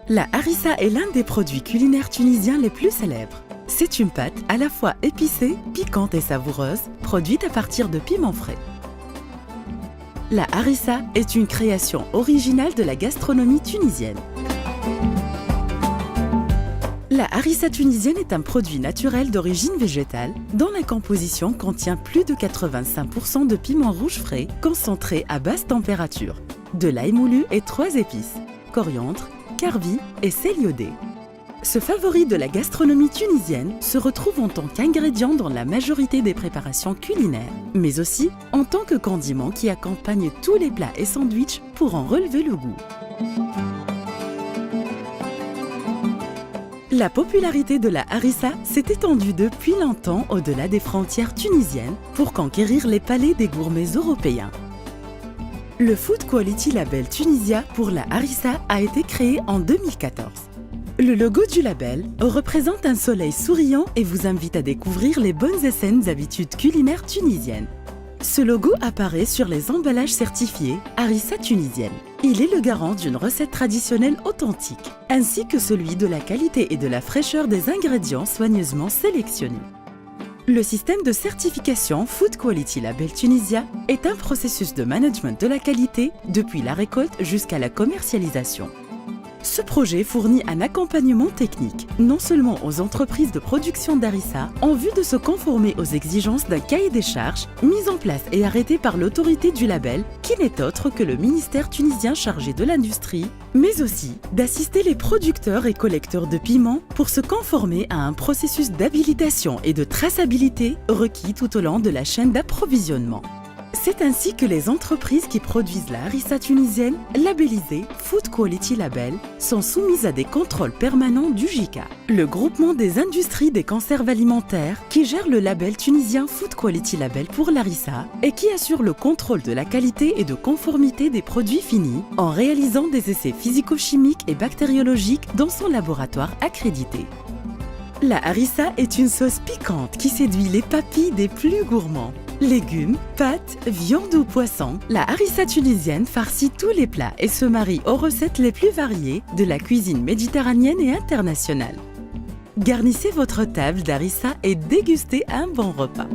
La harissa est l'un des produits culinaires tunisiens les plus célèbres. C'est une pâte à la fois épicée, piquante et savoureuse, produite à partir de piments frais. La harissa est une création originale de la gastronomie tunisienne. La harissa tunisienne est un produit naturel d'origine végétale dont la composition contient plus de 85% de piments rouges frais concentrés à basse température, de l'ail moulu et 3 épices, coriandre, carvi et sel iodé. Ce favori de la gastronomie tunisienne se retrouve en tant qu'ingrédient dans la majorité des préparations culinaires, mais aussi en tant que condiment qui accompagne tous les plats et sandwichs pour en relever le goût. La popularité de la harissa s'est étendue depuis longtemps au-delà des frontières tunisiennes pour conquérir les palais des gourmets européens. Le Food Quality Label Tunisia pour la harissa a été créé en 2014. Le logo du label représente un soleil souriant et vous invite à découvrir les bonnes et saines habitudes culinaires tunisiennes. Ce logo apparaît sur les emballages certifiés harissa tunisienne. Il est le garant d'une recette traditionnelle authentique, ainsi que celui de la qualité et de la fraîcheur des ingrédients soigneusement sélectionnés. Le système de certification Food Quality Label Tunisia est un processus de management de la qualité depuis la récolte jusqu'à la commercialisation. Ce projet fournit un accompagnement technique, non seulement aux entreprises de production d'harissa, en vue de se conformer aux exigences d'un cahier des charges mis en place et arrêté par l'autorité du label, qui n'est autre que le ministère tunisien chargé de l'industrie, mais aussi d'assister les producteurs et collecteurs de piments pour se conformer à un processus d'habilitation et de traçabilité requis tout au long de la chaîne d'approvisionnement. C'est ainsi que les entreprises qui produisent la harissa tunisienne, labellisée Food Quality Label, sont soumises à des contrôles permanents du JICA, le groupement des industries des conserves alimentaires qui gère le label tunisien Food Quality Label pour l'harissa et qui assure le contrôle de la qualité et de conformité des produits finis en réalisant des essais physico-chimiques et bactériologiques dans son laboratoire accrédité. La harissa est une sauce piquante qui séduit les papilles des plus gourmands. Légumes, pâtes, viande ou poisson, la harissa tunisienne farcit tous les plats et se marie aux recettes les plus variées de la cuisine méditerranéenne et internationale. Garnissez votre table d'harissa et dégustez un bon repas.